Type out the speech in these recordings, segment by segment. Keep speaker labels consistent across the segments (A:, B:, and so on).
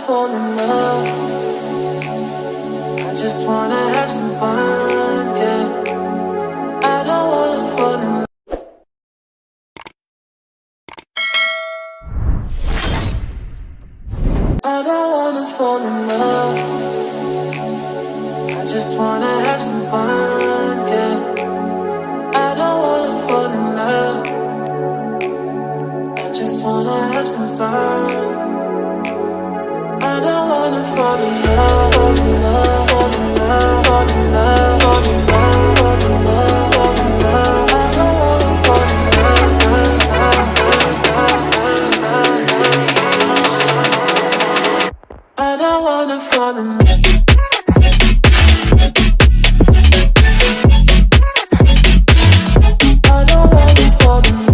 A: fall in love. I just wanna have some fun, yeah. I don't wanna fall in love. I don't wanna fall in love. I just wanna have some fun, yeah. I don't wanna fall in love. I just wanna have some fun. I don't wanna fall in love, fall in love, fall in love, fall in love, fall in love, fall in love, fall in love. I don't wanna fall in love. I don't wanna fall in love.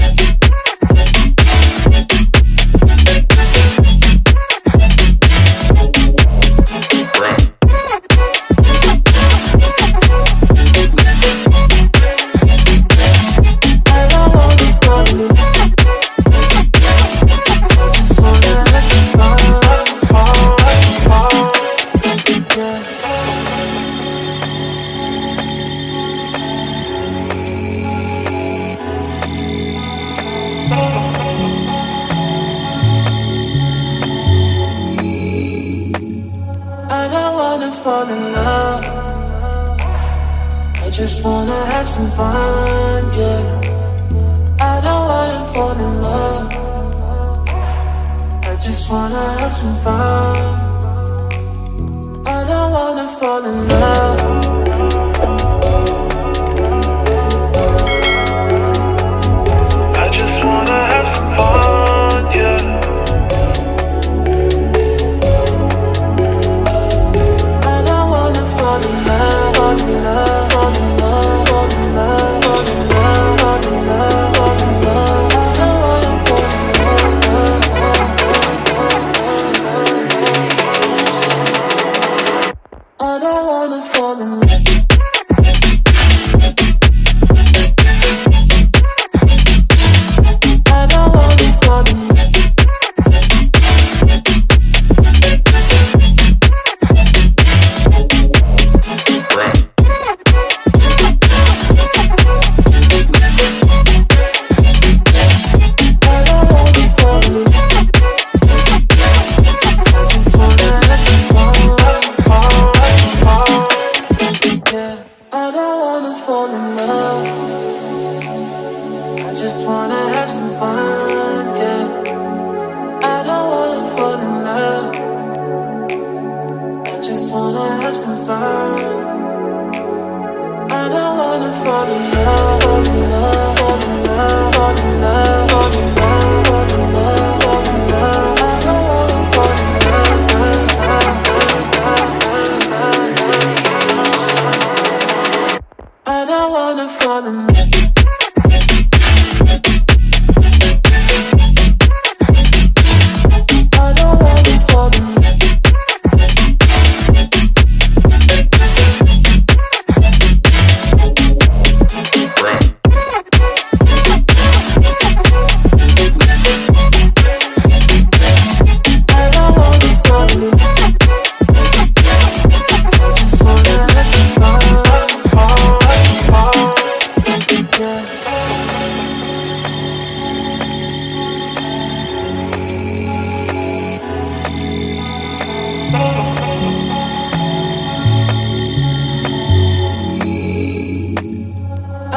A: I don't wanna fall in love. I just wanna have some fun, yeah. I don't wanna fall in love. I just wanna have some fun. I don't wanna fall in love. I just wanna have some fun, yeah. I don't wanna fall in love. I don't wanna fall in love. I just wanna have some fun, yeah. I don't wanna fall in love. I just wanna have some fun. I don't wanna fall in love, fall in love, fall in love, fall in love, fall in love, fall in love, fall in love. I don't wanna fall in love. I don't wanna fall in love.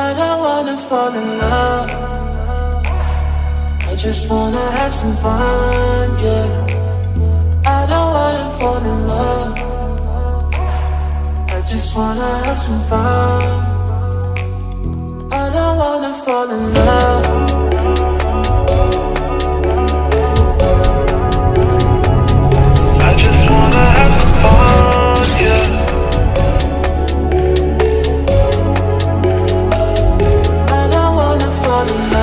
A: I don't wanna fall in love. I just wanna have some fun, yeah. I don't wanna fall in love. I just wanna have some fun. I don't wanna fall in love. I just wanna have some fun, yeah. I don't wanna fall in love.